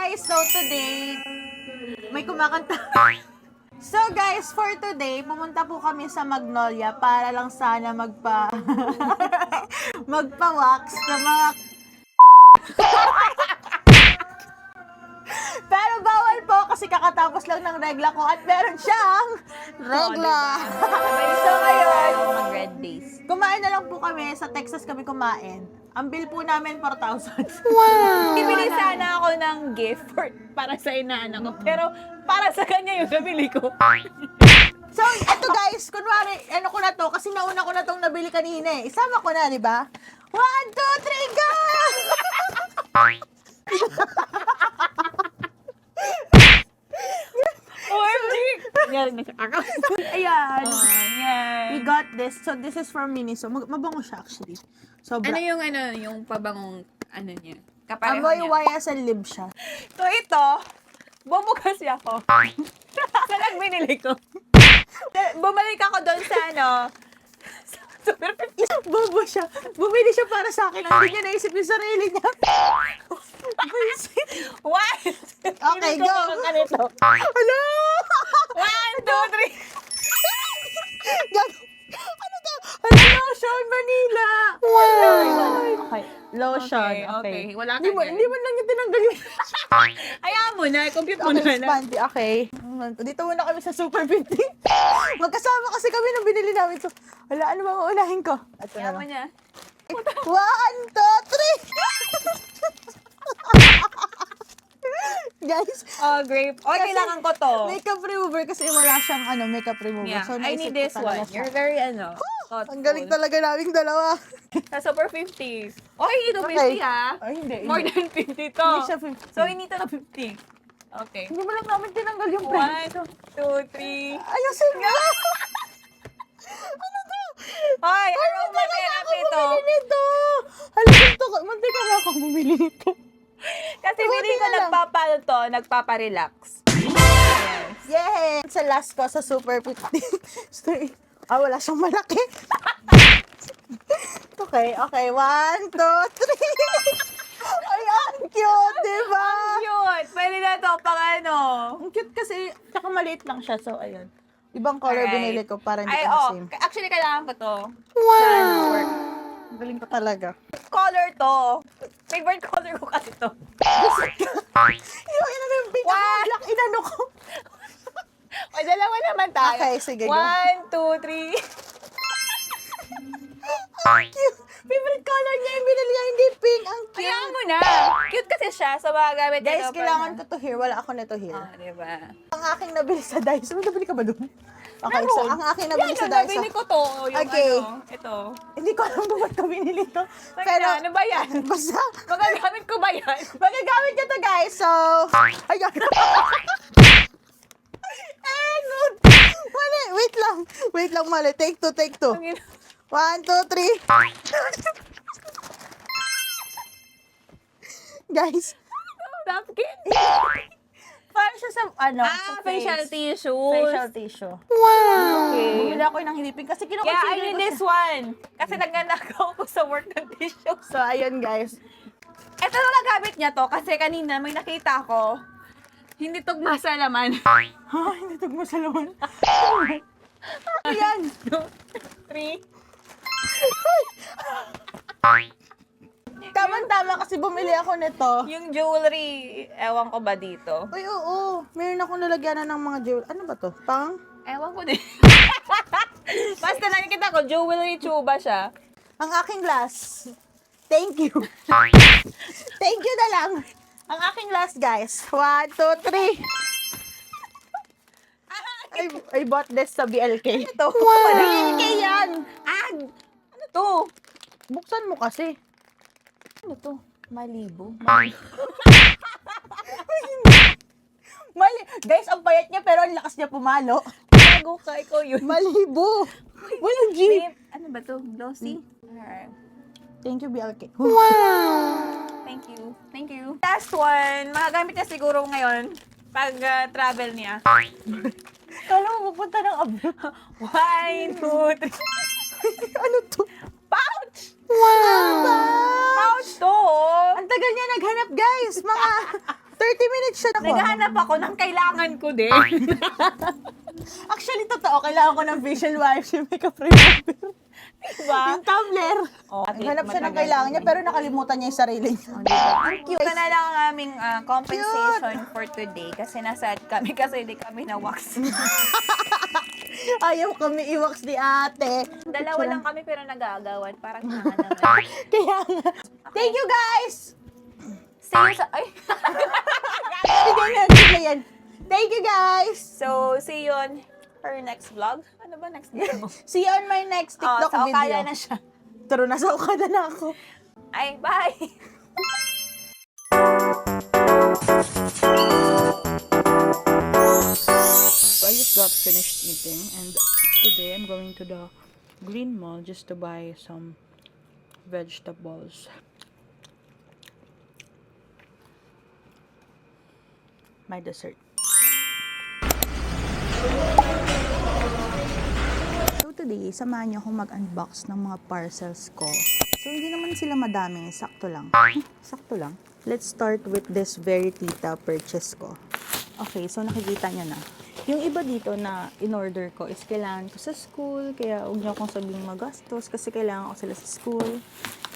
guys! So today, may kumakanta. So guys, for today, pumunta po kami sa Magnolia para lang sana magpa-wax na mga pero bawal po kasi kakatapos lang ng regla ko at meron siyang regla. So ngayon, Mag-red days. kumain na lang po kami. Sa Texas kami kumain. Ang bill po namin 4,000. Bibili sana ako ng gift para sa inaanak ko. Pero para sa kanya yung nabili ko. So, ito guys, kunwari, ano ko na to, kasi nauna ko na tong nabili kanina eh. Isama ko na, di ba? 1, 2, 3, go! OMG! Yan, nasa-account. Ayan. Yan. We got this. So, this is from Miniso. Mabango siya actually. Sobra. Yung pabangong, niya? Kapareho Amoy niya. YSL lib siya. So ito, bobo kasi ako. Saan binili ko? Bumalik ako doon sa Bobo siya. Bumili siya para sa akin. Hindi niya naisip yung sarili niya. What? Okay, go. Ganito. Hello! 1, 2, 3. Gago. Ano to? Ano lotion, Manila? Wow! Okay. Lotion. Okay. Wala ka Hindi mo lang yung tinanggal yung Hayaan mo na, compute mo okay, na. Spanty. Okay. Dito muna kami sa Super 50. Magkasama kasi kami nung binili namin. So, wala, ano bang uunahin ko? Ito na Hayaan mo lang. niya. 1, 2, 3! Guys, Grape. Oh, Kasi kailangan ko to. makeup remover kasi wala siyang makeup remover. Yeah, So, I naisip need ko this talaga one. siya. You're very, thoughtful. Ang galing talaga naming dalawa. Sa Super 50s. Okay, ito 50 Okay. ha. Ay, hindi. More than 50 to. Hindi siya 50. So, hindi to na 50. Okay. Hindi mo lang namin tinanggal yung price. 1, 2, 3. Ayusin mo! Ano to? Hoy, Ay, aroma munti ka na therapy ako to. bumili nito! Halika, munti ka na ako bumili nito. Kasi Buti hindi ko na lang. nagpapa-relax. Yay! Sa last ko, sa Super 50. Sorry. Wala siyang malaki. Okay. 1, 2, 3. Ay, ang cute, diba? Cute! Pwede na to pang Ang cute kasi, tsaka maliit lang siya. So, ayun. Ibang color Alright. binili ko para hindi Ay, ka same. actually, kailangan ko to. Wow! Work. Ang galing ko talaga. Color to. Favorite color ko kasi to. Yung inano yung pink ako, black, inano ko. O, dalawa naman tayo. Okay, sige, go. 1, 2, 3. Ang cute. Favorite color niya yung binili niya, hindi pink. Ang cute. Hayaan mo na. Cute kasi siya. So, magagamit Guys, kailangan ko to here. Wala ako nito here. diba? Ang aking nabili sa Daiso. May nabili ka ba doon? Okay, Meron. so ang aking nabili sa Yan, Daiso. nabili ko to. Yung Okay. Ito. Hindi ko alam kung ba't ko binili to. Pero, ano ba yan? Basta, Magagamit ko ba yan? magagamit niya to guys. So, ayun. Good. Mali, wait lang mali. Take two. 1, 2, 3. Guys, Napkin? parang siya sa, sa Facial face. tissues. Facial tissue. Okay. Bumili ako ng hindi pink kasi Yeah, I kinukonsider need ko this siya. one. Kasi nagnanakaw ko sa work ng tissue. So, ayun guys. Ito na nagamit niya to kasi kanina may nakita ko. Hindi tugma sa laman. Ha, hindi tugmo sa laman. Ayan. 2, 3. Tama-tama kasi bumili ako nito. Yung jewelry, ewan ko ba dito? Uy, oo. Meron akong lalagyanan ng mga jewelry. Ano ba to? Pang? Ewan ko din. Basta nakikita ko, jewelry chuba siya. Ang aking last. Thank you. Thank you na lang. Ang aking last, guys. 1, 2, 3. I bought this sa BLK. Ito. BLK yan. Ano to? Buksan mo kasi. Ano to? Malibo. Guys, ang payat niya pero ang lakas niya pumalo. Bago ka, ikaw yun. Malibo. Walang G. Wait, ano ba to? Glossy? Alright. Thank you, BLK. Thank you. Last one, magagamit niya siguro ngayon pag travel niya. Kala mo pupunta ng abroad. 1, 2, 3. Ano to? Pouch! Wow! Pouch to! Ang tagal niya naghanap, guys. Mga minutes siya na Naghahanap ako ng kailangan ko din. Actually, totoo. Kailangan ko ng facial wipes yung makeup remover. Diba? Yung tumbler. Hanap siya ng kailangan niya, pero nakalimutan niya yung sarili niya. Ang cute. Ito na lang ang aming compensation for today kasi nasa kami kasi hindi kami na wax. Ayaw kami i-wax ni ate. Dalawa lang kami pero nagagawan. Parang naman. Kaya nga. Thank you, guys! See you sa... Ay! Hindi na yan. Thank you, guys! So, see you on our next vlog. Ano ba next vlog mo? See you on my next TikTok sa video. Okada na siya. Taro, nasa Okada na ako. Ay, bye! I just got finished eating and today I'm going to the Green Mall just to buy some vegetables. My dessert. So today, samahan niyo akong mag-unbox ng mga parcels ko. So hindi naman sila madami, sakto lang. Sakto lang. Let's start with this Very Tita purchase ko. Okay, so nakikita niyo na. Yung iba dito na in-order ko is kailangan ko sa school, kaya huwag niyo akong sabihin magastos kasi kailangan ko sila sa school.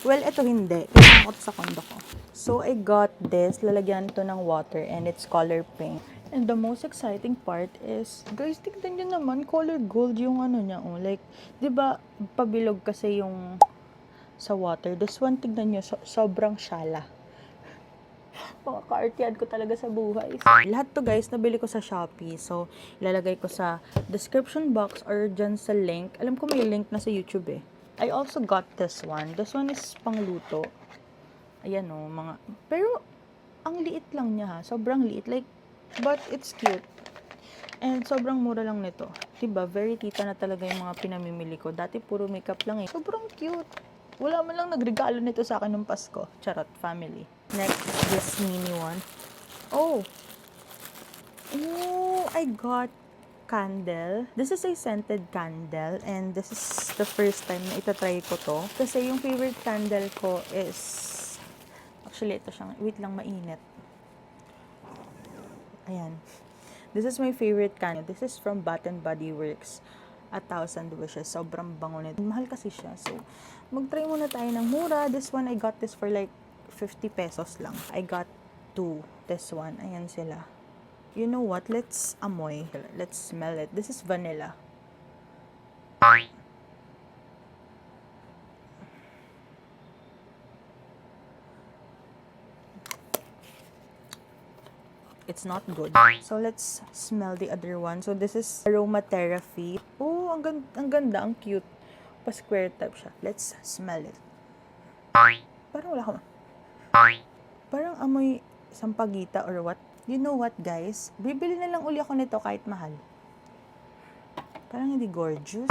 Well, ito hindi. Kailangan ko ito sa kondo ko. So, I got this. Lalagyan to ng water and it's color pink. And the most exciting part is, guys, tignan nyo naman, color gold yung ano niya. Oh. Like, di ba pabilog kasi yung sa water. This one, tignan nyo, sobrang syala. Mga ka-artian ko talaga sa buhay. Lahat to guys, nabili ko sa Shopee. So, ilalagay ko sa description box or dyan sa link. Alam ko may link na sa YouTube eh. I also got this one. This one is pangluto. Ayan o, mga... Pero, ang liit lang niya ha. Sobrang liit. Like, but it's cute. And sobrang mura lang nito. Diba? Very Tita na talaga yung mga pinamimili ko. Dati puro makeup lang eh. Sobrang cute. Wala man lang nagregalo nito sa akin nung Pasko. Charot, family. Next, this mini one. Oh! Oh, I got candle. This is a scented candle and this is the first time na itatry ko to. Kasi yung favorite candle ko is... Actually, ito siyang... Wait lang, mainit. Ayan. This is my favorite candle. This is from Bath and Body Works. 1,000 Wishes. Sobrang bango nito. Mahal kasi siya. So, mag-try muna tayo ng mura. This one, I got this for like 50 pesos lang. I got 2. This one. Ayan sila. You know what? Let's amoy. Let's smell it. This is vanilla. It's not good. So, let's smell the other one. So, this is aromatherapy. Oh, ang ganda, ang cute. Pa-square type siya. Let's smell it. Parang wala ka ma. Parang amoy sampagita or what. You know what, guys? Bibili na lang uli ako nito kahit mahal. Parang hindi gorgeous.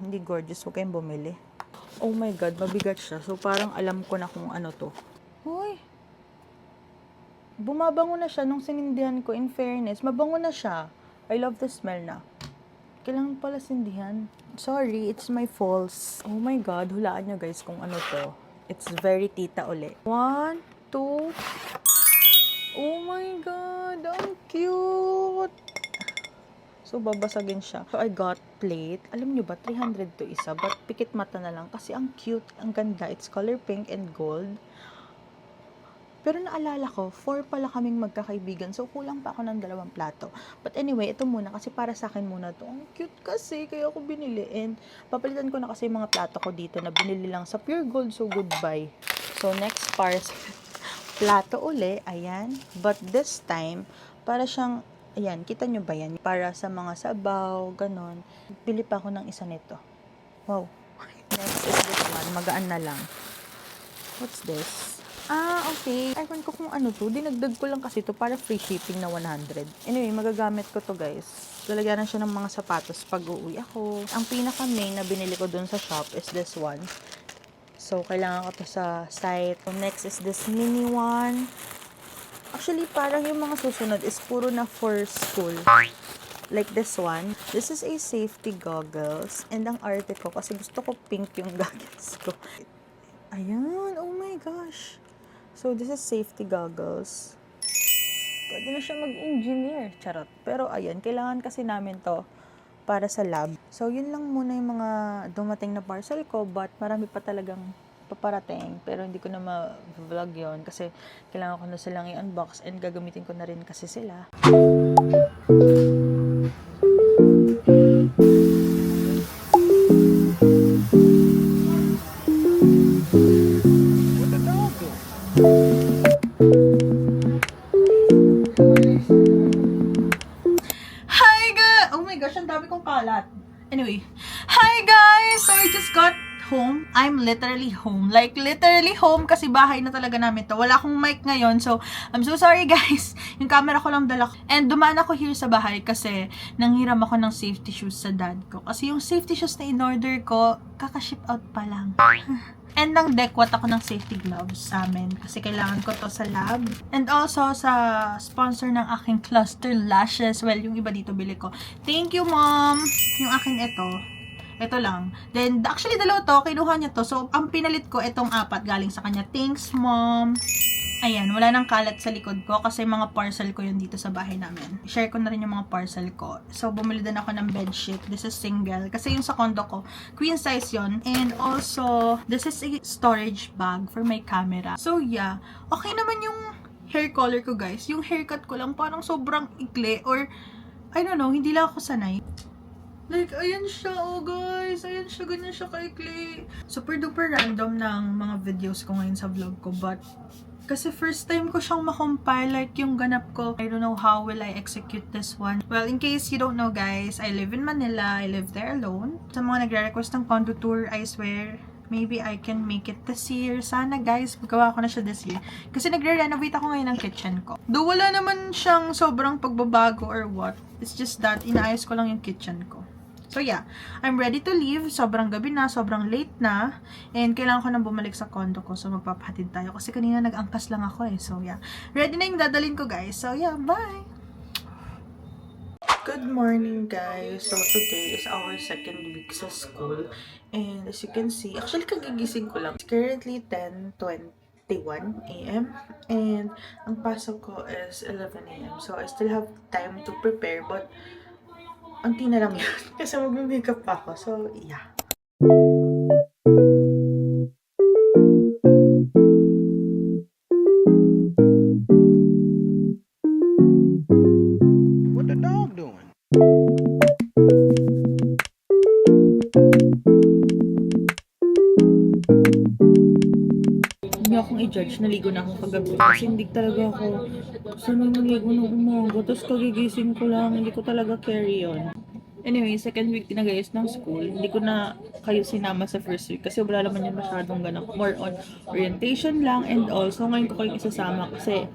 Hindi gorgeous. Huwag kayong bumili. Oh my God, mabigat siya. So, parang alam ko na kung ano to. Hoy! Bumabango na siya nung sinindihan ko. In fairness, mabango na siya. I love the smell na. Kailangan pala sindihan. Sorry, it's my false. Oh my God, hulaan nyo guys kung ano to. It's Very Tita uli. 1, 2. Oh my God, ang cute. So, babasagin siya. So, I got plate. Alam nyo ba, 300 to isa. But, pikit mata na lang. Kasi ang cute, ang ganda. It's color pink and gold. Pero naalala ko, 4 pala kaming magkakaibigan. So, kulang pa ako ng 2 plato. But anyway, ito muna. Kasi para sa akin muna to. Ang cute kasi. Kaya ako binili. And papalitan ko na kasi yung mga plato ko dito na binili lang sa Pure Gold. So, goodbye. So, next plato uli. Ayan. But this time, para siyang, ayan, kita nyo ba yan? Para sa mga sabaw, ganon. Pili pa ako ng isa nito. Wow. Next is this one. Magaan na lang. What's this? Ah, okay. Ewan ko kung ano to. Dinagdag ko lang kasi to para free shipping na 100. Anyway, magagamit ko to guys. Lalagyan na siya ng mga sapatos pag uuwi ako. Ang pinaka-main na binili ko dun sa shop is this one. So, kailangan ko to sa site. So, next is this mini one. Actually, parang yung mga susunod is puro na for school. Like this one. This is a safety goggles. And ang arte ko, kasi gusto ko pink yung goggles ko. Ayan. Oh my gosh. So, this is safety goggles. Pwede na siya mag-engineer. Charot. Pero ayan, kailangan kasi namin to para sa lab. So, yun lang muna yung mga dumating na parcel ko. But marami pa talagang paparating. Pero hindi ko na ma-vlog yon kasi kailangan ko na silang i-unbox and gagamitin ko na rin kasi sila. Hi guys! Oh my gosh, ang dami kong kalat. Anyway, hi guys! So I just got home. I'm literally home. Like, literally home kasi bahay na talaga namin to. Wala akong mic ngayon. So, I'm so sorry guys. Yung camera ko lang dala ko. And dumaan ako here sa bahay kasi nanghiram ako ng safety shoes sa dad ko. Kasi yung safety shoes na in-order ko, kaka-ship out pa lang. And nang dekwat ako ng safety gloves sa amin kasi kailangan ko to sa lab. And also sa sponsor ng aking cluster lashes. Well, yung iba dito bili ko. Thank you, mom! Yung akin ito lang. Then, actually, dalawa to. Kinuha niya to. So, ang pinalit ko, itong 4 galing sa kanya. Thanks, mom! Ayan, wala nang kalat sa likod ko kasi mga parcel ko yun dito sa bahay namin. Share ko na rin yung mga parcel ko. So, bumili din ako ng bedsheet. This is single. Kasi yung sa condo ko, queen size yun. And also, this is a storage bag for my camera. So, yeah. Okay naman yung hair color ko, guys. Yung haircut ko lang parang sobrang ikli or, I don't know, hindi lang ako sanay. Like, ayan siya, oh guys. Ayan siya, ganyan siya kaikli. Super duper random ng mga videos ko ngayon sa vlog ko. But, kasi first time ko siyang makompile, like yung ganap ko. I don't know how will I execute this one. Well, in case you don't know guys, I live in Manila. I live there alone. Sa mga nagre-request ng condo tour, I swear, maybe I can make it this year. Sana guys, magawa ko na siya this year. Kasi nagre-renovate ako ngayon ng kitchen ko. Though wala naman siyang sobrang pagbabago or what. It's just that, inaayos ko lang yung kitchen ko. So yeah, I'm ready to leave. Sobrang gabi na, sobrang late na. And kailangan ko nang bumalik sa condo ko. So magpapahatid tayo. Kasi kanina nag-angkas lang ako eh. So yeah, ready na yung dadalhin ko guys. So yeah, bye! Good morning guys. So today is our second week sa school. And as you can see, actually kagigising ko lang. It's currently 10:21 a.m. And ang pasok ko is 11 a.m. So I still have time to prepare. But anti na lang yun. Kasi mag-makeup pa ako. So, yeah. What the dog doing? Hindi akong i-judge. Naligo na akong kagabi. Kasi hindi talaga ako sanay maligo ng umaga. Tapos kagigising ko lang. Hindi ko talaga carry on. Anyway, second week na guys ng school. Hindi ko na kayo sinama sa first week. Kasi wala naman yun masyadong ganap. More on orientation lang. And also, ngayon ko kayong isasama. Kasi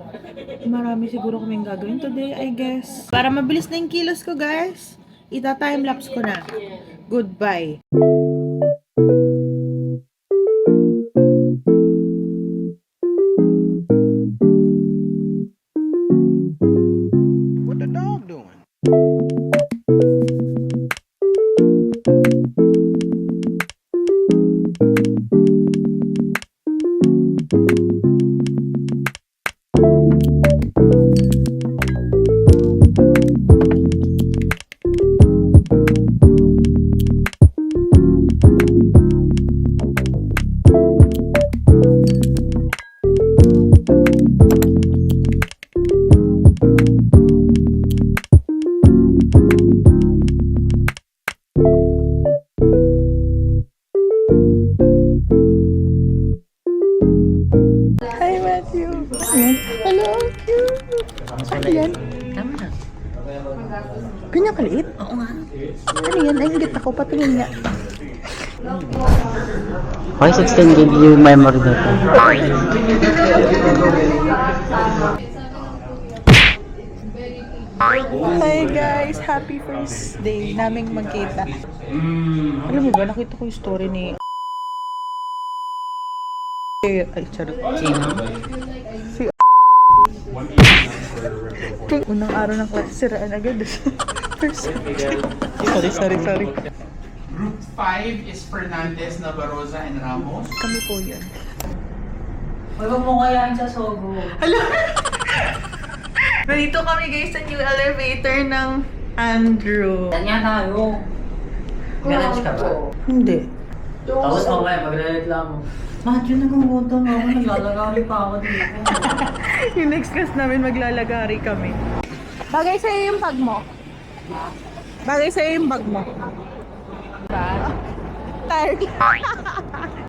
marami siguro kaming gagawin today, I guess. Para mabilis na yung kilos ko guys, ita-timelapse ko na. Goodbye. What the dog doing? Hi, Matthew. Ayan. Hello, cute. Ano yan? Tama na. Ganyan kaliit? Oo nga. Ano yan? Ay, ingit ako. Patingin nga. Why 16 give you memory data? Hi guys! Happy first day naming magkita. Alam mo ba, nakita ko yung story ni... Ay, charot. Sino? Si unang araw ng klase, siraan agad. Sorry. Group 5 is Fernandez, Navarroza, and Ramos. Kami po yun. Huwag mo kayaan sa Sogo. Nandito kami guys sa new elevator ng Andrew. Saan nga tayo? Garage ka ba? Hindi. Tapos mamaya magre-reklamo. Bakit yun nag-uunta mo ako? Naglalagari pa ako dito. Yung next class namin maglalagari kami. Bagay sa'yo yung bag mo. Bagay sa'yo yung bag mo. Tired.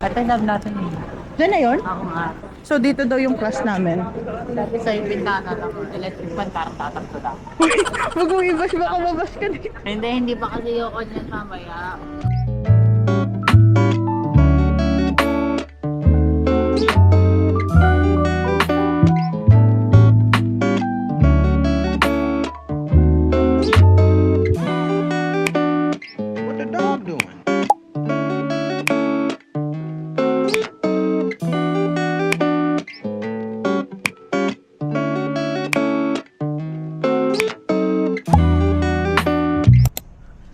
Ito yung love natin eh. Diyan na yun? Ako nga. So dito daw yung class namin. Dati sa yung bintana lang. Electric fan parang tatakto lang. Huwag mo i-bash, baka mabash ka dito. Hindi pa kasi yung kanyan mamaya. What the dog doing?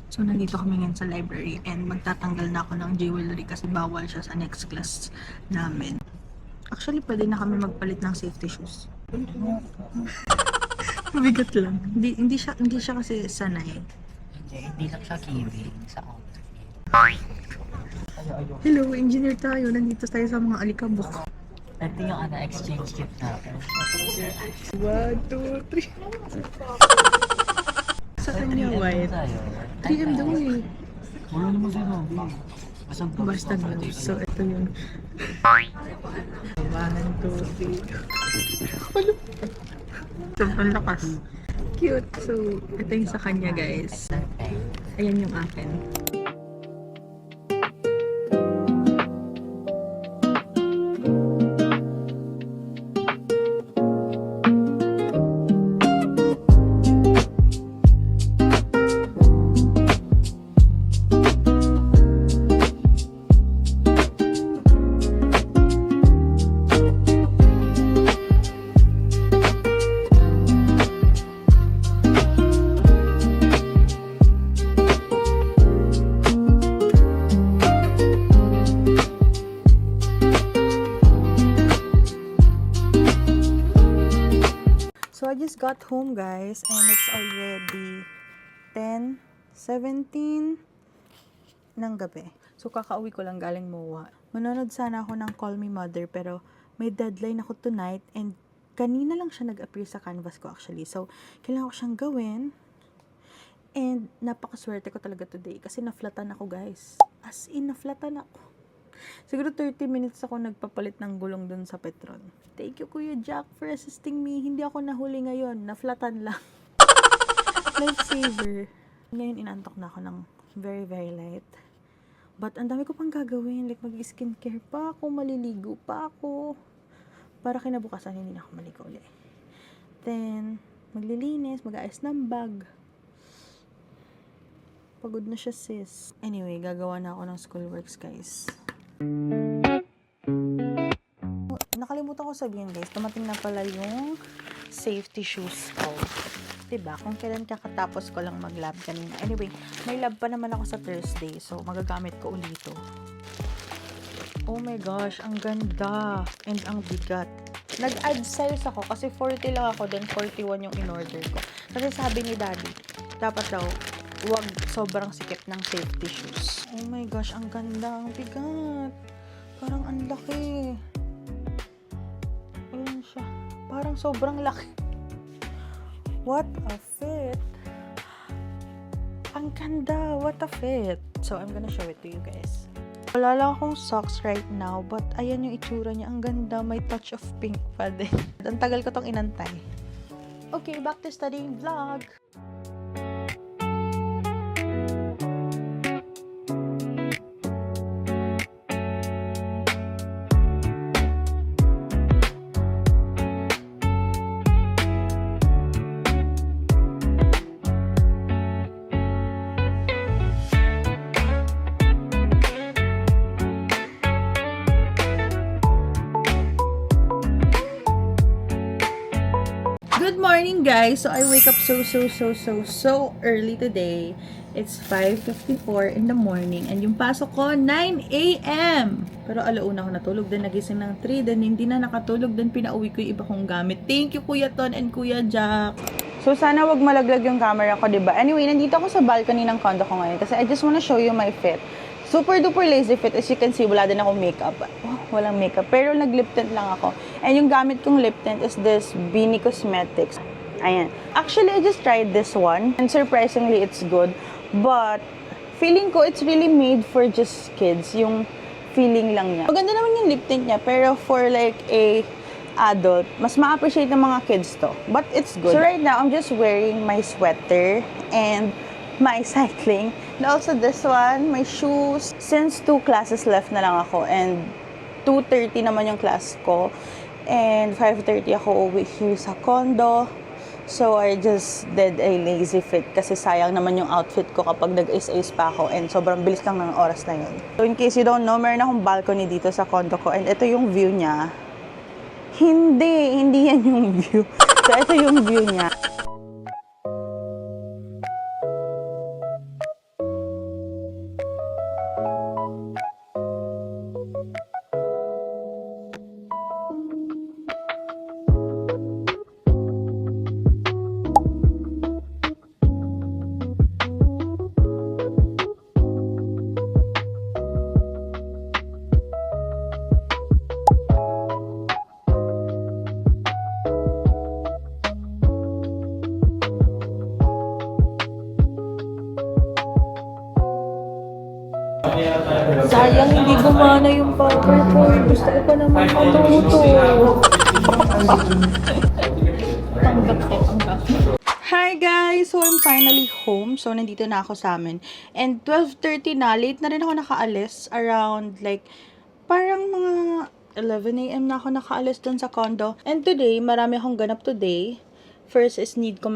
So, nandito kami ngayon sa library and magtatanggal na ako ng jewelry kasi bawal siya sa next class namin. Actually, pwede na kami magpalit ng safety shoes. Mabigat lang. Hindi siya kasi sanay. Hindi lang siya kiwi sa auto. Hello, engineer tayo. Nandito tayo sa mga alikabok. Ito yung exchange gift natin. 1, 2, 3. Sa kanya, white. 3M daw eh. Wala naman si Robby. Basta daw. So, ito yung 1, 2, 3. Ano? Sobrang lakas. Cute. So, ito yung sa kanya, guys. Ayan yung akin. So, I just got home, guys, and it's already 10:17 ng gabi. So, kakauwi ko lang galing MOA. Manonood sana ako ng Call Me Mother, pero may deadline ako tonight, and kanina lang siya nag-appear sa canvas ko, actually. So, kailangan ko siyang gawin, and napakaswerte ko talaga today, kasi naflatan ako, guys. As in, naflatan ako. Siguro 30 minutes ako nagpapalit ng gulong dun sa Petron. Thank you, Kuya Jack, for assisting me. Hindi ako nahuli ngayon. Naflatan lang. Lifesaver. Ngayon, inantok na ako ng very, very light. But, ang dami ko pang gagawin. Like, mag-skincare pa ako, maliligo pa ako. Para kinabukasan, hindi na ako maligo ulit. Then, maglilinis, mag-aayos ng bag. Pagod na siya, sis. Anyway, gagawa na ako ng schoolworks, guys. Nakalimutan ko sabihin, guys, dumating na pala yung safety shoes ko. Diba? Kung kailan kakatapos ko lang mag-lab kanina. Anyway, may lab pa naman ako sa Thursday, so magagamit ko ulit ito. Oh my gosh, ang ganda and ang bigat. Nag-add size ako kasi 40 lang ako, then 41 yung in-order ko. Kasi sabi ni Daddy, dapat daw huwag sobrang sikip ng safety shoes. Oh my gosh, ang ganda, ang bigat. Parang ang laki. Ayan siya. Parang sobrang laki. What a fit. Ang ganda, what a fit. So, I'm gonna show it to you guys. Wala lang akong socks right now, but ayan yung itsura niya. Ang ganda, may touch of pink pa din. Ang tagal ko tong inantay. Okay, back to studying vlog. morning, guys! So, I wake up so early today. It's 5:54 in the morning. And yung pasok ko, 9 a.m. Pero alauna ako natulog. Then nagising ng 3. Then hindi na nakatulog. Then pinauwi ko yung iba kong gamit. Thank you, Kuya Ton and Kuya Jack. So, sana wag malaglag yung camera ko, diba? Anyway, nandito ako sa balcony ng condo ko ngayon. Kasi I just wanna show you my fit. Super duper lazy fit. As you can see, wala din akong makeup. Oh, walang makeup. Pero nag-lip tint lang ako. And yung gamit kong lip tint is this Beanie Cosmetics. Ayan. Actually, I just tried this one. And surprisingly, it's good. But, feeling ko, it's really made for just kids. Yung feeling lang niya. Maganda naman yung lip tint niya. Pero for like a adult, mas ma-appreciate ng mga kids to. But it's good. So right now, I'm just wearing my sweater and my cycling. And also this one, my shoes. Since 2 classes left na lang ako and 2:30 naman yung class ko. And 5:30 ako uwi here sa condo. So I just did a lazy fit kasi sayang naman yung outfit ko kapag nag-is-is pa ako and sobrang bilis lang ng oras na yun. So in case you don't know, meron akong balcony dito sa condo ko and ito yung view niya. Hindi yan yung view. So ito yung view niya. Sayang hindi gumana yung PowerPoint. Gusto ko pa naman matuto. Hi guys! So I'm finally home. So nandito na ako sa amin. And 12:30 na. Late na rin ako nakaalis. Around like parang mga 11 a.m. na ako nakaalis dun sa condo. And today, marami akong ganap today. First is need ko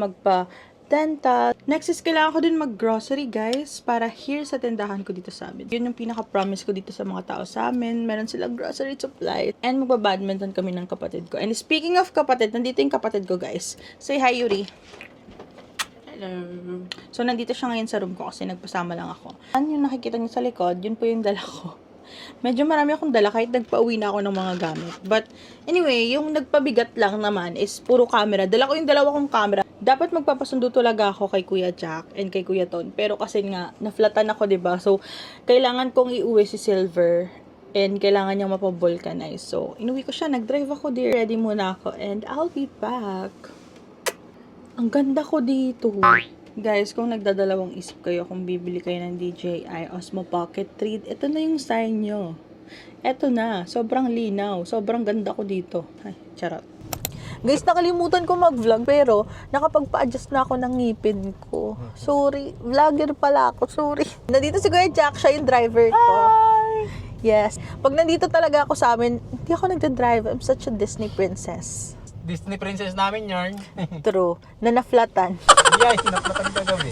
dental. Next is kailangan ko din mag-grocery, guys, para here sa tindahan ko dito sa amin. Yun yung pinaka-promise ko dito sa mga tao sa amin. Meron silang grocery supply. And magba-badminton kami ng kapatid ko. And speaking of kapatid, nandito yung kapatid ko, guys. Say hi, Yuri. Hello. So, nandito siya ngayon sa room ko kasi nagpasama lang ako. Ano yung nakikita niyo sa likod? Yun po yung dala ko. Medyo marami akong dala kahit nagpa-uwi na ako ng mga gamit. But, anyway, yung nagpabigat lang naman is puro camera. Dala ko yung dalawa kong camera. Dapat magpapasundo talaga ako kay Kuya Jack and kay Kuya Ton. Pero kasi nga, naflatan ako, diba? So, kailangan kong iuwi si Silver. And kailangan niyang mapavulcanize. So, inuwi ko siya. Nag-drive ako, dear. Ready muna ako. And I'll be back. Ang ganda ko dito. Guys, kung nagdadalawang isip kayo kung bibili kayo ng DJI Osmo Pocket 3, ito na yung sign nyo. Ito na. Sobrang linaw. Sobrang ganda ko dito. Ay, charot. Guys, nakalimutan ko mag-vlog pero nakapagpa-adjust na ako ng ngipin ko. Sorry. Vlogger pala ako. Sorry. Nandito si Kuya Jack. Siya yung driver ko. Hi! Yes. Pag nandito talaga ako sa amin, hindi ako nagda-drive. I'm such a Disney princess. Disney princess namin yarn. True. Na naflatan. Yeah, sinapatan ka gabi.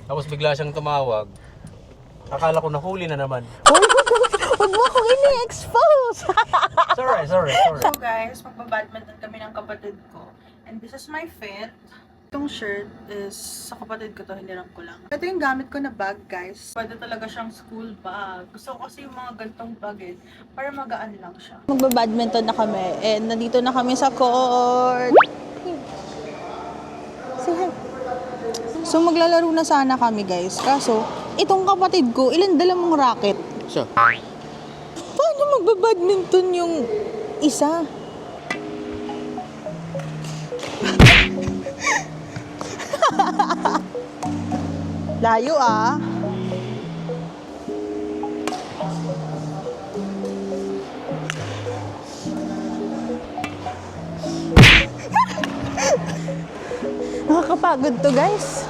Tapos bigla siyang tumawag. Akala ko nahuli na naman. Huwag mo akong ini-expose! Sorry. So guys, magbabadminton kami ng kapatid ko. And this is my fit. Itong shirt is sa kapatid ko to, hiniram ko lang. Ito yung gamit ko na bag, guys. Pwede talaga siyang school bag. Gusto ko kasi yung mga gantong bag para magaan lang siya. Magbabadminton na kami. And nandito na kami sa court. Say hi. So maglalaro na sana kami, guys. Kaso, itong kapatid ko, ilan dala mong racket? Siya. Paano magbabadminton yung isa? Layo ah. Nakakapagod to, guys.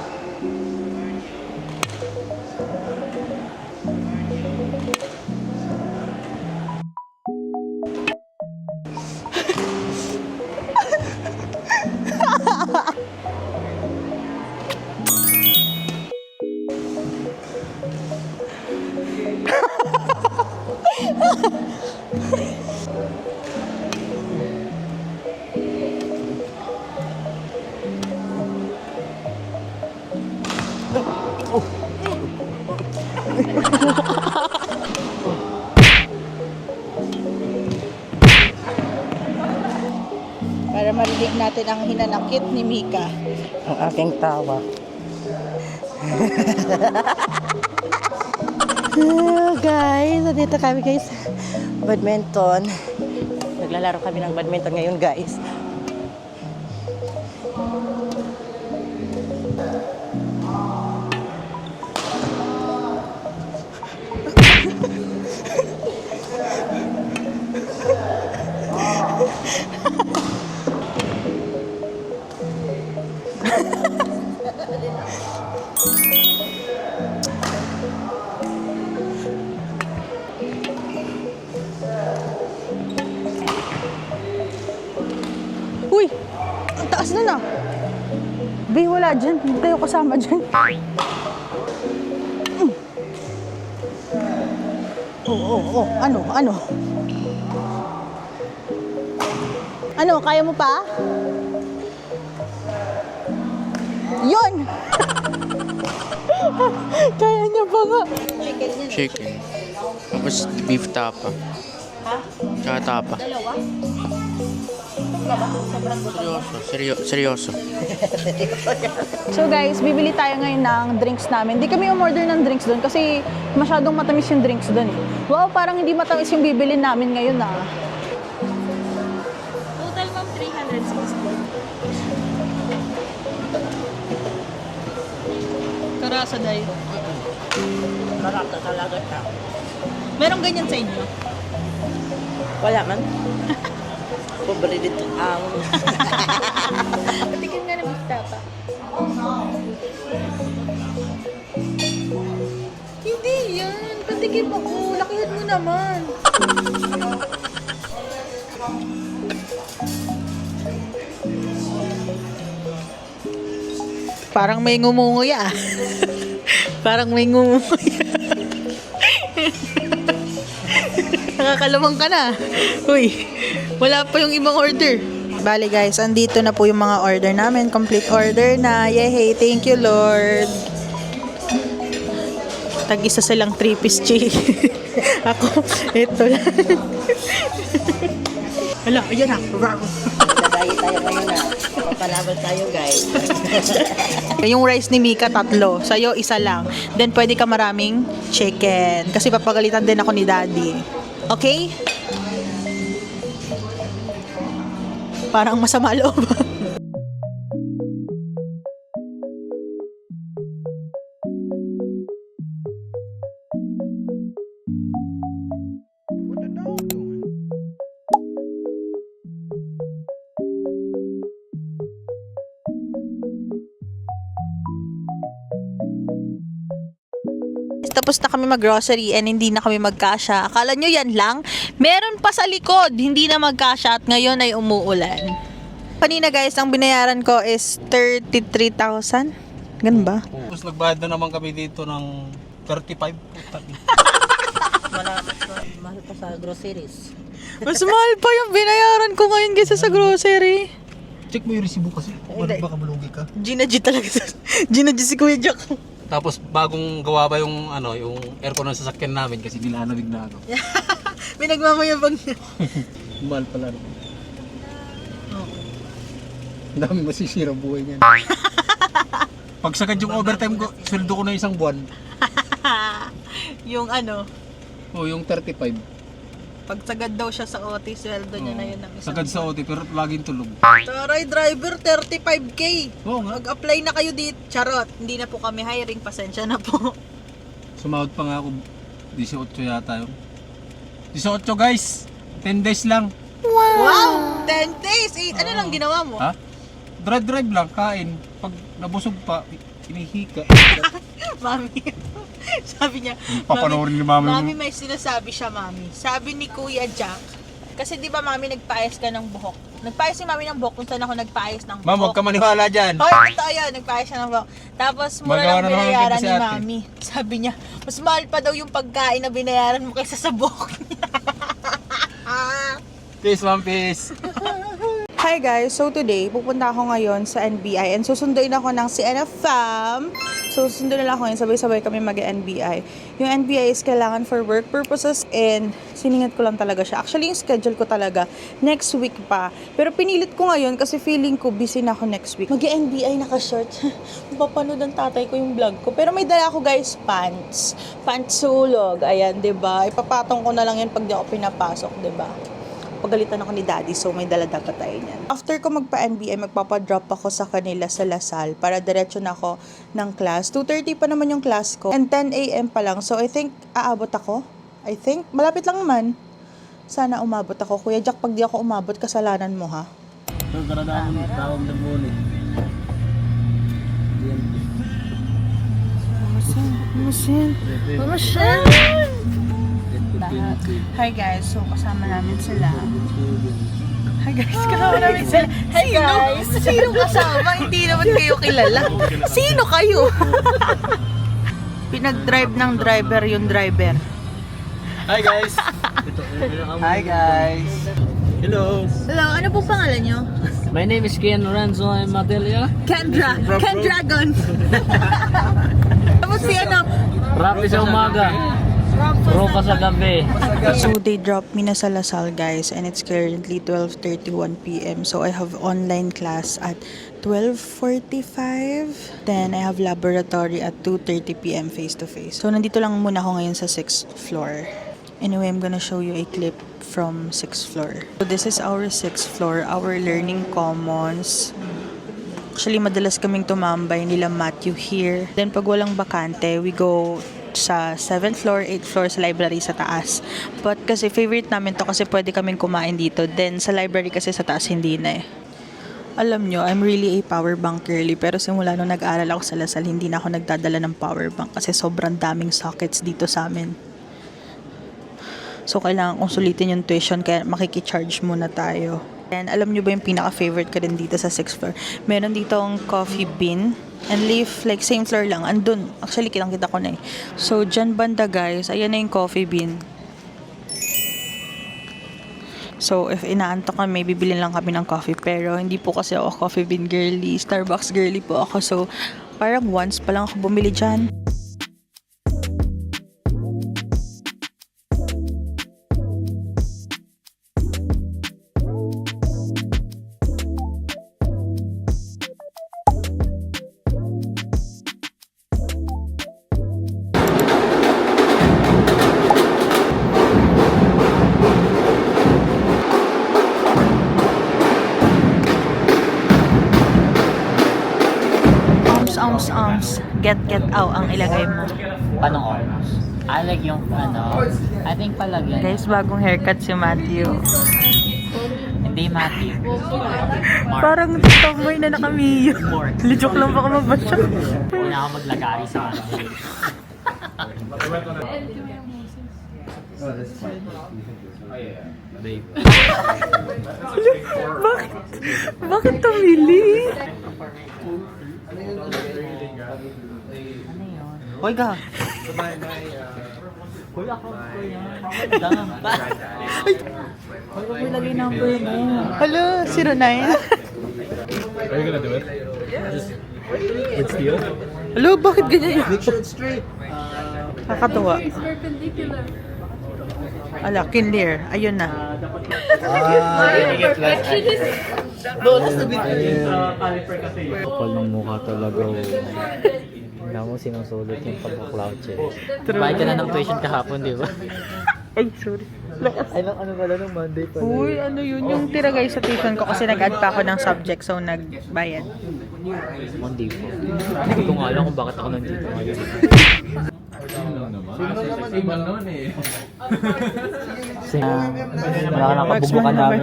natin ang hinanakit ni Mika. Ang aking tawa. Guys, dito kami guys. Badminton. Naglalaro kami ng badminton ngayon guys. Uy! Ang taas na na! Be, wala dyan. Hindi tayo kasama dyan. Oo. Ano? Ano? Kaya mo pa? Yun! Kaya niya pa nga. Chicken. Tapos beef tapa. Ha? Tsaka tapa. Dalawa? Seryoso. So guys, bibili tayo ngayon ng drinks namin. Hindi kami umorder ng drinks doon kasi masyadong matamis yung drinks doon. Wow, parang hindi matamis yung bibili namin ngayon ah. Total ma'am 360. Karasa dahil. Marata talaga siya. Merong ganyan sa inyo? Wala man. Pobre dito ang... Patikin nga ng tapa. Hindi yan. Patikin mo ko. Lakihan mo naman. Parang may ngumunguya. Parang may ngumunguya. Nakakalamang ka na. Uy, wala pa yung ibang order. Bali guys, andito na po yung mga order namin. Complete order na. Yay, thank you Lord. Tag-isa silang 3-piece chicken. Ako, ito lang. Hala, ayan na. Nagaya tayo ngayon na. Papalaban tayo guys. Yung rice ni Mika, 3. Sa'yo, 1 lang. Then, pwede ka maraming chicken. Kasi papagalitan din ako ni Daddy. Okay? Parang masama loob. What the dog doing? Tapos na kami mag-grocery and hindi na kami magkasya. Akala nyo yan lang? Meron pa sa likod, hindi na magkasya at ngayon ay umuulan. Kanina guys, ang binayaran ko is 33,000. Ganun ba? Tapos nagbayad na naman kami dito ng 35. Mahal pa sa groceries. Mas mahal pa yung binayaran ko ngayon kaysa sa grocery. Check mo yung resibo kasi. Baka malugi ka. Gina G talaga. Gina G si Kuya Jack. Tapos bagong gawa ba yung yung aircon ng sasakyan namin kasi nilanawig na ako. May nagmamayabang niya. Mahal pala. Ang dami masisira buhay niyan. Pag sagad yung overtime ko, sweldo ko na isang buwan. Yung ano, Yung 35. pag sagad daw siya sa OT, sweldo niya na yun ng isang Sagad sa OT pero laging tulog. Taray driver, 35k. Oo nga. Mag-apply na kayo dito. Charot, hindi na po kami hiring. Pasensya na po. Sumahod pa nga ako 18 yata yun. 18 guys! 10 days lang. Wow! 10 days! Ano lang ginawa mo? Ha? Drive lang, kain. Pag nabusog pa, inihika. Mami, sabi niya, Papanoorin ni mami mo. Mami, may sinasabi siya, Mami. Sabi ni Kuya Jack, kasi di ba Mami nagpaayos ka ng buhok? Nagpaayos si Mami ng buhok kung saan ako nagpaayos ng buhok. Ma'am, huwag ka maniwala dyan. Hoy, totoo yan, nagpaayos siya ng buhok. Tapos mura Magawa lang na naman binayaran kasi ni ate. Mami. Sabi niya, mas mahal pa daw yung pagkain na binayaran mo kaysa sa buhok niya. Peace, ma'am, peace. Hi Hi guys! So today, pupunta ako ngayon sa NBI and susunduin ako ng Sienna Fam. So susunduin nila ako ngayon, sabay-sabay kami mag-NBI. Yung NBI is kailangan for work purposes and siningit ko lang talaga siya. Actually, yung schedule ko talaga next week pa. Pero pinilit ko ngayon kasi feeling ko busy na ako next week. Mag-NBI naka-short. Mapapanood ng tatay ko yung vlog ko. Pero may dala ako guys, pants. Pants sulog. Ayan, 'di ba? Ipapatong ko na lang yan pag di ako pinapasok, 'di ba? Pagalitan ako ni daddy, so may dala dapat tayo niyan. After ko magpa-NBI, magpapadrop ako sa kanila sa Lasal para diretso na ako ng class. 2:30 pa naman yung class ko and 10 a.m. pa lang. So I think aabot ako. I think malapit lang naman. Sana umabot ako. Kuya Jack, pag di ako umabot, kasalanan mo ha. Ito karadaan mo, tawag na buli. Hi guys, so kasama namin sila. Hi guys, kasama namin sila. Hi guys! Sino kasama? Hindi naman kayo kilala. Sino kayo? Pinag-drive ng driver yung driver. Hi guys! Hi guys! Hello! Hello, ano po pangalan nyo? My name is Ken Lorenzo Matelia. Kendra. Kendragon. Tapos si ano? Rapi sa umaga. Roka sa gabi. So they dropped me na sa Lasal guys and it's currently 12:31 p.m. So I have online class at 12:45. Then I have laboratory at 2:30 p.m. face to face. So nandito lang muna ako ngayon sa 6th floor. Anyway, I'm gonna show you a clip from 6th floor. So this is our 6th floor, our learning commons. Actually, madalas kaming tumambay nila Matthew here. Then pag walang bakante, we go sa 7th floor, 8th floor sa library sa taas. But kasi favorite namin to kasi pwede kaming kumain dito. Then sa library kasi sa taas hindi na eh. Alam nyo, I'm really a power bank girly. Pero simula nung nag-aaral ako sa Lasal, hindi na ako nagdadala ng power bank kasi sobrang daming sockets dito sa amin. So kailangan kong sulitin yung tuition kaya makikicharge muna tayo. And alam nyo ba yung pinaka-favorite ko din dito sa 6th floor? Meron dito ang coffee bean and leaf, like same floor lang. Andun, actually kitang-kita ko na eh. So dyan banda guys, ayan na yung coffee bean. So if inaantok kami, bibili lang kami ng coffee. Pero hindi po kasi ako coffee bean girly, Starbucks girly po ako. So parang once pa lang ako bumili dyan. Arms. Get out ang ilagay mo. Paano oras? I like yung ano, I think palagyan. Guys, bagong haircut si Matthew. Hindi Matthew. Mark. Parang tomboy na nakamiyo. Lichok lang baka mabasya. Hindi na ako maglagay sa ano. Bakit tumili? Hoy ga. Hoy ako ko yan. Dangan pa. Hoy, wag mo ilagay number mo. Hello, 09. Are you gonna do it? It's steel? Hello, bakit ganyan yun? Make sure it's straight. Kakatuwa. Ala, kinlear. Ayun na. Kapal ng mukha talaga. Hindi mo sinusulit yung pag-cloud chest. Bayad ka na ng tuition kahapon, di ba? Ay, sorry. Ay, ano pala nung Monday pa? Uy, ano yun? Yung tira guys sa tuition ko kasi nag-add pa ako ng subject so nagbayad. Monday po. Hindi ko nga alam kung bakit ako nandito ngayon. Wala ka nakabubukan namin.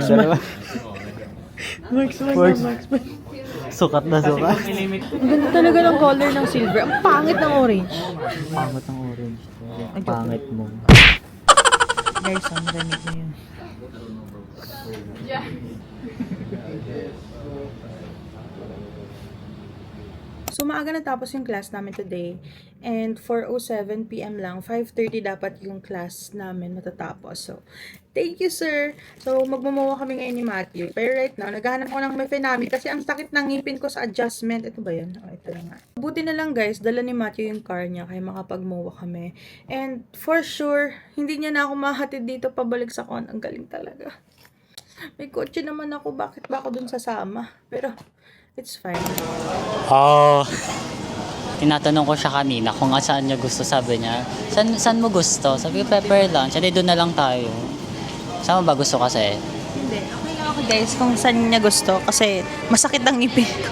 Marksman. Sukat na sukat. Ang ganda talaga ng color ng silver. Ang pangit ng orange. Pangit ng orange. Pangit mo. Guys, ang ganit na yun. So So, maaga natapos yung class namin today. And 4:07 p.m. lang, 5:30 dapat yung class namin matatapos. So, thank you, sir. So, magmumuha kami ngayon ni Matthew. Pero right now, naghahanap ko ng mefenamic kasi ang sakit ng ngipin ko sa adjustment. Ito ba yun? Oh, ito na nga. Buti na lang guys, dala ni Matthew yung car niya kaya makapagmuha kami. And for sure, hindi niya na ako mahatid dito pabalik sa kon. Ang galing talaga. May kotse naman ako. Bakit ba ako dun sasama? Pero, it's fine. Oh, tinatanong ko siya kanina kung saan niya gusto, sabi niya. Saan mo gusto? Sabi ko, pepper lunch. Hindi, doon na lang tayo. Saan mo ba gusto kasi? Hindi, okay lang ako guys kung saan niya gusto kasi masakit ang ngipin ko.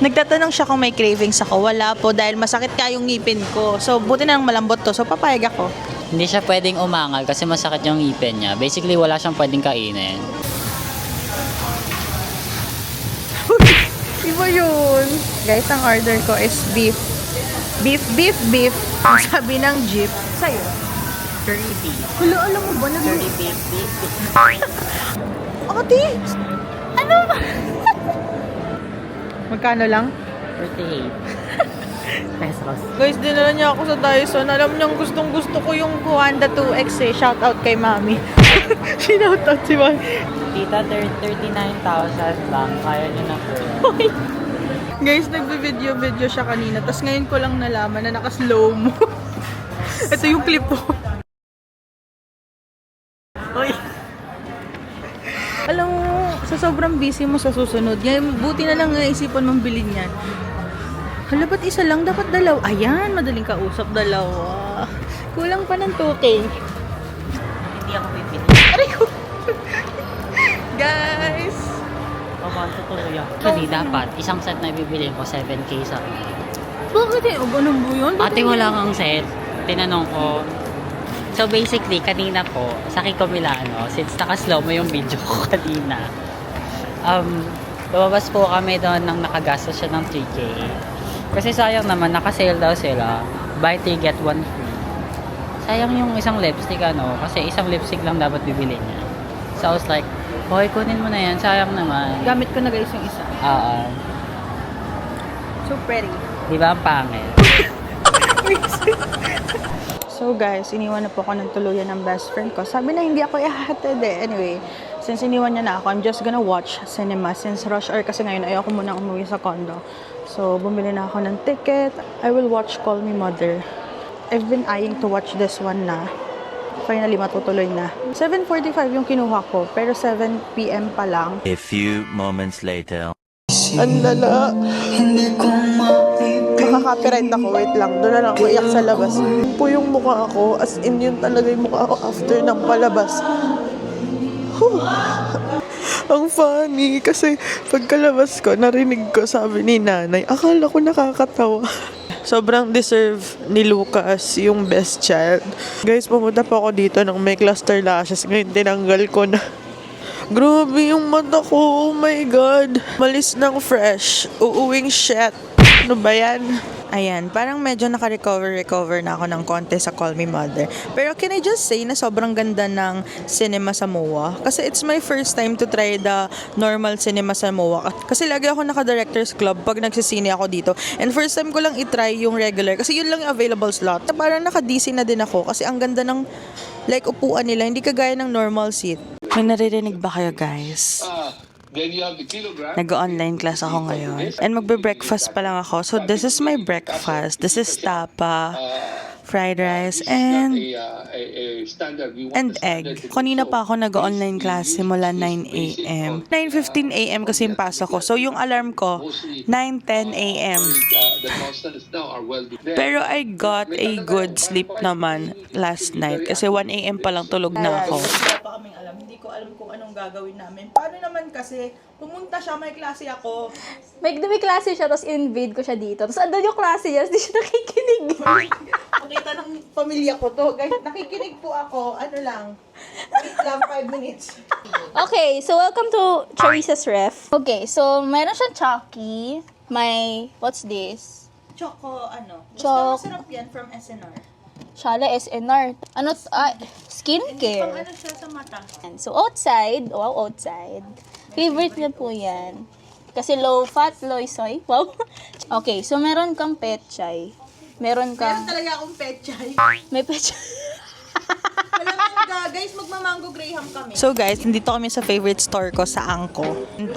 Nagtatanong siya kung may cravings ako. Wala po dahil masakit ka yung ngipin ko. So, buti na lang malambot to. So, papayag ako. Hindi siya pwedeng umangal kasi masakit yung ngipin niya. Basically, wala siyang pwedeng kainin. Iba yun. Guys, ang order ko is beef. Beef. Ang sabi ng jeep. Sa'yo? Curry beef. Hulo, alam mo ba? Curry beef. Ate! Ano ba? Magkano lang? 38 pesos. Guys, dinala niya ako sa Dyson. Alam niyang gustong-gusto ko yung Kuanda 2X eh. Shoutout kay Mami. Shoutout si Mami. Tita, 39,000 lang. Kaya niyo na po. Guys, nagbe-video siya kanina. Tapos ngayon ko lang nalaman na naka-slow mo. Ito yung clip ko. Alam mo, sa sobrang busy mo sa susunod, buti na lang naisipan mong bilhin yan. Hala, ba't isa lang? Dapat dalawa. Ayan, madaling kausap, dalawa. Kulang pa ng 2K. Hindi ako pipili. Aray ko! Guys! Tutuloy ako. Kasi dapat, isang set na bibili ko, 7K sa akin. Bakit eh? O, ganun po yun? Ate, wala kang set. Tinanong ko. So basically, kanina po, sa Kiko Milano, since naka-slow mo yung video ko kanina, lumabas po kami doon nang nakagastos siya ng 3K. Kasi sayang naman, naka-sale daw sila. Buy 3, get 1 free. Sayang yung isang lipstick, kasi isang lipstick lang dapat bibili niya. So I was like, hoy, kunin mo na yan, sayang naman. Gamit ko na guys yung isa. So pretty. Di ba ang pangit? So guys, iniwan na po ako ng tuluyan ng best friend ko. Sabi na hindi ako ihahatid eh. Anyway, since iniwan niya na ako, I'm just gonna watch cinema. Since rush hour kasi ngayon, ayoko munang umuwi sa condo. So, bumili na ako ng ticket. I will watch Call Me Mother. I've been eyeing to watch this one na. Finally, matutuloy na. 7:45 yung kinuha ko, pero 7 p.m. pa lang. A few moments later. Ang lala. Makaka-copyright ako. Wait lang. Doon na lang ako iyak sa labas. Po yung mukha ako. As in, yun talaga yung mukha ako after ng palabas. Ang funny. Kasi pagkalabas ko, narinig ko, sabi ni nanay, akala ko nakakatawa. Sobrang deserve ni Lucas yung best child. Guys, pumunta po ako dito nang may cluster lashes. Ngayon, tinanggal ko na. Grabe yung mata ko. Oh my God. Malis ng fresh. Uuwing shit. Ano ba yan? Ayan, parang medyo naka-recover na ako ng konti sa Call Me Mother. Pero can I just say na sobrang ganda ng cinema sa MOA? Kasi it's my first time to try the normal cinema sa MOA. Kasi lagi ako naka-director's club pag nagsisine ako dito. And first time ko lang itry yung regular. Kasi yun lang yung available slot. Parang naka-DC na din ako. Kasi ang ganda ng like upuan nila. Hindi kagaya ng normal seat. May naririnig ba kayo guys? Nag-online class ako ngayon. And magbe-breakfast pa lang ako. So, this is my breakfast. This is tapa, fried rice, and egg. Kanina pa ako nag-online class simula 9 a.m. 9:15 a.m. kasi yung pasok ko. So, yung alarm ko, 9:10 a.m. Pero I got a good sleep naman last night. Kasi 1 a.m. pa lang tulog na ako. Hindi ko alam kung anong gagawin namin. Paano naman kasi, pumunta siya, may klase ako. May klase siya, tapos invade ko siya dito. Tapos andun yung klase niya, hindi siya nakikinig. Pakita ng pamilya ko to. Guys, nakikinig po ako. Ano lang, wait lang, 5 minutes. Okay, so welcome to Charissa's Ref. Okay, so meron siyang Chucky. May, what's this? Choco, ano? Choc- Basta masarap yan from SNR. Shala SNR. Ano, skincare. Pang ano siya sa mata. So, outside. Wow, outside. Favorite niya po yan. Kasi low fat, low soy. Wow. Okay, so meron kang petchay. Meron kang... Talaga akong pechay. May petchay. Walang mangga. Guys, magmamango graham kami. So guys, nandito kami sa favorite store ko sa Angko.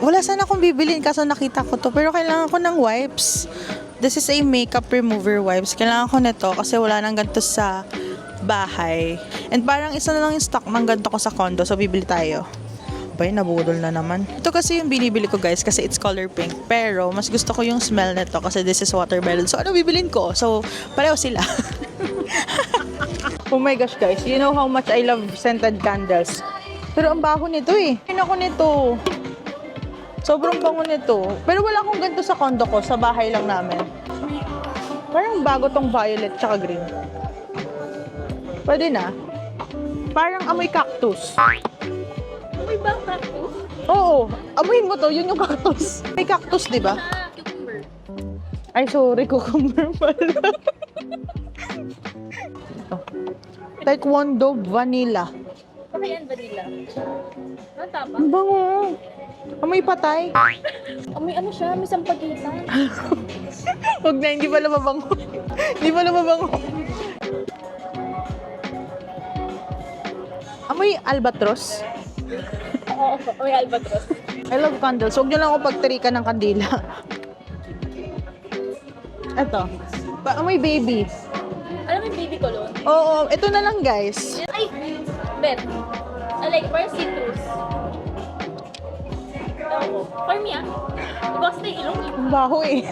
Wala sana akong bibilin kaso nakita ko to. Pero kailangan ko ng wipes. This is a makeup remover wipes. Kailangan ko nito kasi wala nang ganito sa bahay. And parang isa na lang yung stock ng ganito ko sa condo. So bibili tayo. Bay, nabudol na naman. Ito kasi yung binibili ko guys kasi it's color pink. Pero mas gusto ko yung smell nito kasi this is watermelon. So ano bibilin ko? So pareho sila. Oh my gosh guys, you know how much I love scented candles. Pero ang baho nito eh. Ayun ako nito. Sobrang bango nito. Pero wala akong ganito sa condo ko, sa bahay lang namin. Parang bago tong violet tsaka green. Pwede na. Parang amoy cactus. May bang cactus? Oo, amuhin mo to, yun yung cactus. May cactus, di ba? Cucumber. Ay, sorry, cucumber pala. Ito. Taekwondo vanilla. Ano yan, vanilla? Ano tapa? Ang bango. Amoy patay. May ano siya, may sampagitan. Huwag na, hindi pala mabango. Hindi pala mabango. Amoy albatros. Oo, may albatros. I love candles. Huwag nyo lang ako pagtirikan ng kandila. Ito. Amoy baby. Alam mo yung baby cologne? Oo, ito na lang guys. Ay! Bet. I like for citrus. For me Box na ilong eh. Ang baho eh.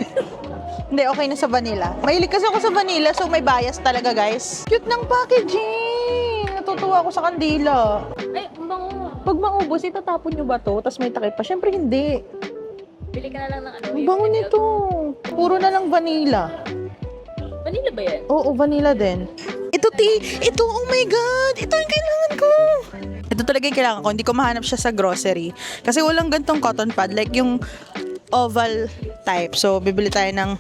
Hindi, okay na sa vanilla. Mahilig kasi ako sa vanilla, so may bias talaga guys. Cute ng packaging! Natutuwa ako sa kandila. Ay, ang bango. Pag maubos, itatapon nyo ba to? Tapos may takip pa? Syempre hindi. Bili ka na lang ng ano. Ang bango nito. Puro na lang vanilla. Vanilla ba yan? Oo, vanilla din. Ito, ito, oh my God! Ito yung kailangan ko! Ito talaga yung kailangan ko. Hindi ko mahanap siya sa grocery. Kasi walang gantong cotton pad. Like yung oval type. So, bibili tayo ng...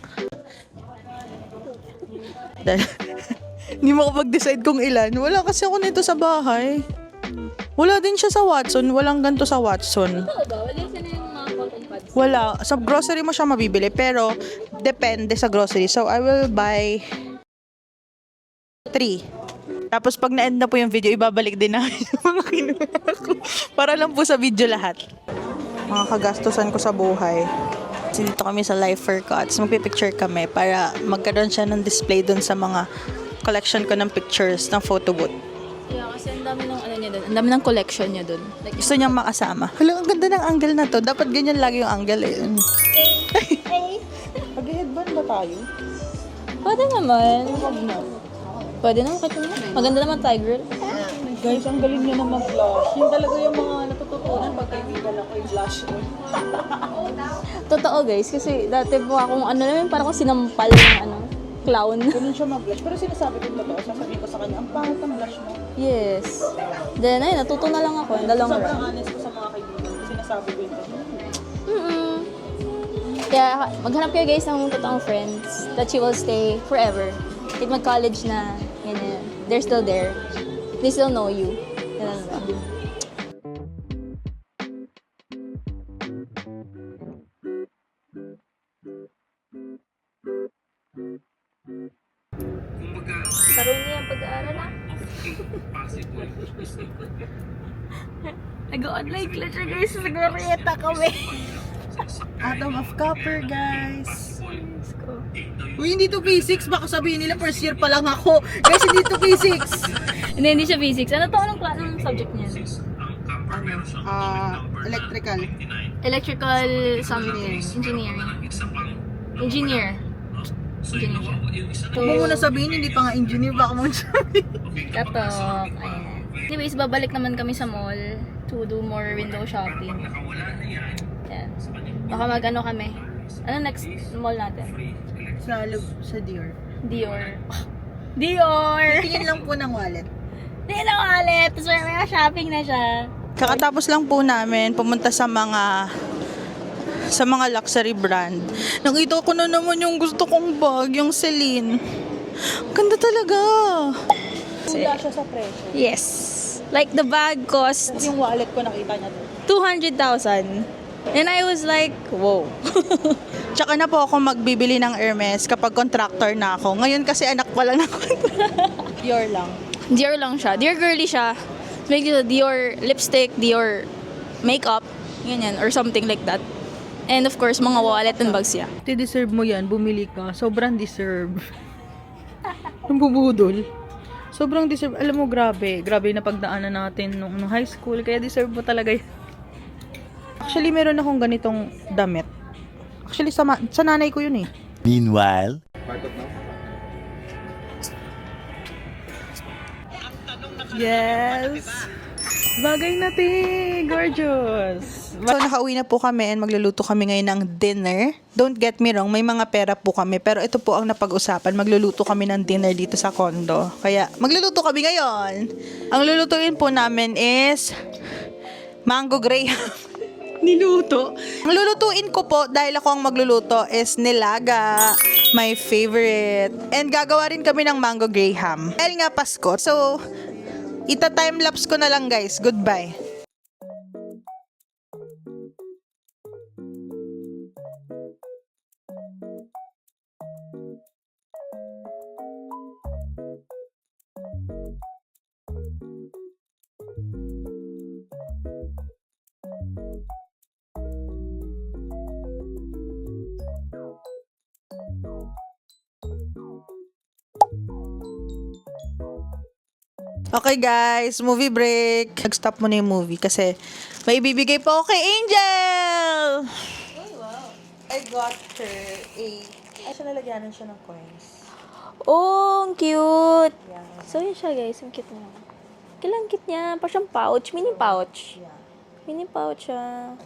Hindi mo ako mag-decide kung ilan. Wala kasi ako nito sa bahay. Wala din siya sa Watson. Walang ganito sa Watson. Oo ba? Wala siya na yung mga cotton pads. Wala. Sa grocery mo siya mabibili. Pero, depende sa grocery. So, I will buy 3. Tapos, pag na-end na po yung video, ibabalik din namin yung mga kinuha ko. Para lang po sa video lahat. Mga kagastusan ko sa buhay. Kasi dito kami sa Lifer Cuts. Magpipicture kami para magkaroon siya ng display dun sa mga collection ko ng pictures ng photo booth. Yeah, kasi ang dami ng ano niya doon. Ang dami ng collection niya doon. Like, Gusto niyang makasama. Hala, ang ganda ng angle na to. Dapat ganyan lagi yung angle eh. Mag-headband ba tayo? pwede naman. Huwag na. Pwede naman. Kahit naman. Maganda naman tayo, girl. Guys, ang galing niya na mag-blush. Yun talaga yung mga natututunan pag kaibigan ako yung blush ko. Totoo, guys. Kasi dati po akong ano naman, parang akong sinampal ng ano, clown. Ganun siya mag-blush. Pero sinasabi ko yung totoo. Sasabihin ko sa kanya, ang pangit ng blush mo. Yes. Then, ayun, natuto na lang ako in the long Sobrang run. honest ko sa mga kaibigan. Sinasabi ko yung totoo. Kaya maghanap kayo guys ng totoong friends that you will stay forever. Kahit mag-college na, ganyan. They're still there. They still know you. Ganun ba? Laro niya yung pag-aaral ah. Nag-online class siya guys. Nag-orienta kami. Atom of Copper, guys. Uy, hindi to physics. Baka sabihin nila first year pa lang ako. Guys, hindi to physics. Hindi siya physics. Ano to? Anong subject niya? Electrical. Electrical something. Engineering. Engineer. Huwag mo muna sabihin, hindi pa nga engineer. Baka mo sabihin. Katok. Ayan. Anyways, babalik naman kami sa mall to do more window shopping. Ayan. Baka mag-ano kami. Ano next mall natin? Sa Dior. Dior. Dior! Tingin lang po ng wallet. Hindi na wallet. Tapos may shopping na siya. Kakatapos lang po namin pumunta sa mga luxury brand. Nakita ko na naman yung gusto kong bag, yung Celine. Ganda talaga. Wala siya sa presyo. Yes. Like the bag cost Yung wallet ko nakita niya to. 200,000. And I was like, whoa. Tsaka na po ako magbibili ng Hermes kapag contractor na ako. Ngayon kasi anak pa lang ng Dior lang. Dior lang siya. Dior girly siya. Like Dior lipstick, Dior makeup, ganyan, or something like that. And of course, mga wallet and bags siya. Deserve mo yan, bumili ka. Sobrang deserve. Ang bubudol. Sobrang deserve. Alam mo, grabe. Grabe na pagdaanan natin nung high school. Kaya deserve mo talaga yan. Actually, meron akong ganitong damit. Actually, sa nanay ko yun eh. Meanwhile, Yes! Bagay na gorgeous! So, nakauwi na po kami and magluluto kami ngayon ng dinner. Don't get me wrong, may mga pera po kami. Pero ito po ang napag-usapan. Magluluto kami ng dinner dito sa condo. Kaya, magluluto kami ngayon. Ang lulutuin po namin is mango graham. Niluto. Ang lulutuin ko po, dahil ako ang magluluto, is nilaga. My favorite. And gagawa rin kami ng mango graham. Dahil nga Pasko. So, ita-timelapse ko na lang guys. Goodbye. Okay guys, movie break. Nag-stop mo na yung movie kasi may ibibigay po ako kay Angel! Oh, wow. I got her a... Ay, siya nalagyanan siya ng coins. Oh, ang cute. Yeah. So, yun siya guys. Ang cute niya. Kailang cute niya. Parang siyang pouch. Mini pouch. Yeah. Mini pouch siya.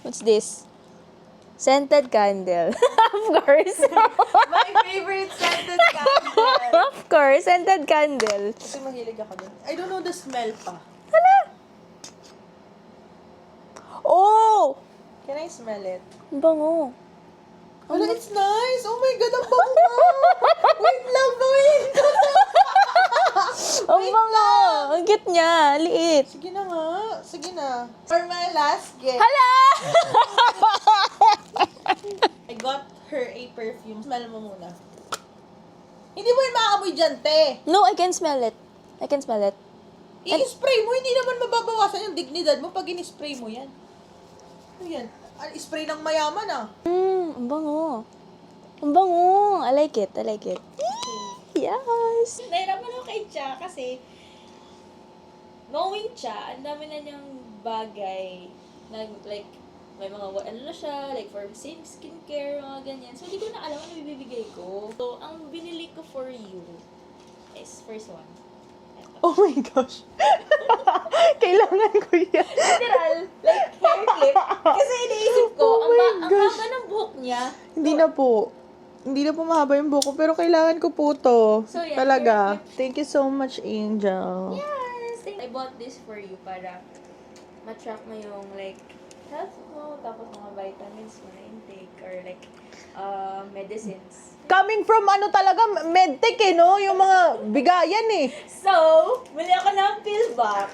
What's this? Scented candle. Of course. My favorite scented candle! Of course, scented candle. Kasi mahilig ako dun. I don't know the smell pa. Oh! Can I smell it? Ang bango. Wala, it's nice! Oh my God, ang bango mo! Wait lang, wait! Ang bango! Ang cute niya. Liit. Sige na nga. Sige na. For my last gift, Hala! I got her a perfume. Smell mo muna. Hindi mo yung makakamoy dyan, te. No, I can smell it. I can smell it. I-spray mo, hindi naman mababawasan yung dignidad mo pag in-spray mo yan. Ano yan? Spray ng mayaman ah. Ang bango. Ang bango. I like it. I like it. Yes. Nahirapan ako kay Cha kasi knowing Cha, ang dami na niyang bagay na like may mga ano na siya, like for same skincare, mga ganyan. So, hindi ko na alam ano ibibigay ko. So, ang binili ko for you is first one. Ito. Oh my gosh. Kailangan ko yan. Literal, like hair clip. Kasi iniisip ko, Oh my ang gosh. haba ng buhok niya. Hindi na po. Hindi na po mahaba yung buko, pero kailangan ko po to. So, yeah, Talaga. Thank you so much, Angel. Yes! I bought this for you para ma-track mo yung like health mo, tapos mga vitamins mo na intake or like medicines. Coming from ano talaga, medtech eh, no? Yung mga bigayan eh. So, muli ako ng pill box.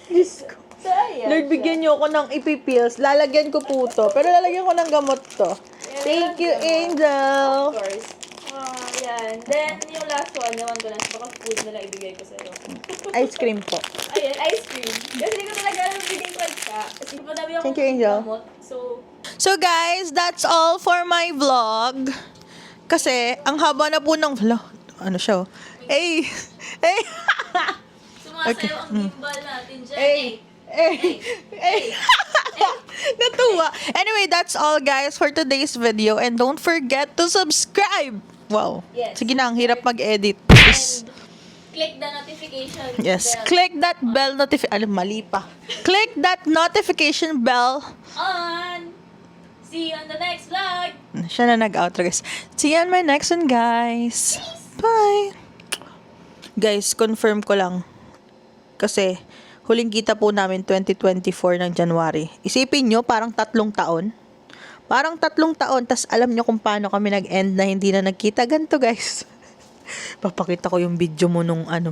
Diyos ko. So, ayan. Lord, bigyan niyo ako ng ipipills. Lalagyan ko po to. Pero lalagyan ko ng gamot to. Thank you, Angel. Of course. Yan. Then, yung last one, naman ko lang, baka food na lang ibigay ko sa'yo. Ice cream po. Ayan, ice cream. Kasi hindi ko talaga alam bigay ko siya. Kasi madami akong Thank you, Angel. gamot. So guys, that's all for my vlog. Kasi, ang haba na po ng vlog. Ano siya? Oh? Hey! Hey! Sumasayo ang gimbal natin dyan. Hey! Natuwa. Anyway, that's all guys for today's video. And don't forget to subscribe. Wow. Yes. Sige na, ang hirap mag-edit. Please. And click the notification Yes. bell Click that bell notification. Alam, mali pa. Click that notification bell. on. See you on the next vlog. Siya na nag-outro guys. See you on my next one guys. Bye. Guys, confirm ko lang. Kasi, huling kita po namin 2024 ng January. Isipin nyo, parang 3 taon. Parang 3 taon, tas alam nyo kung paano kami nag-end na hindi na nagkita. Ganto guys. Papakita ko yung video mo nung ano.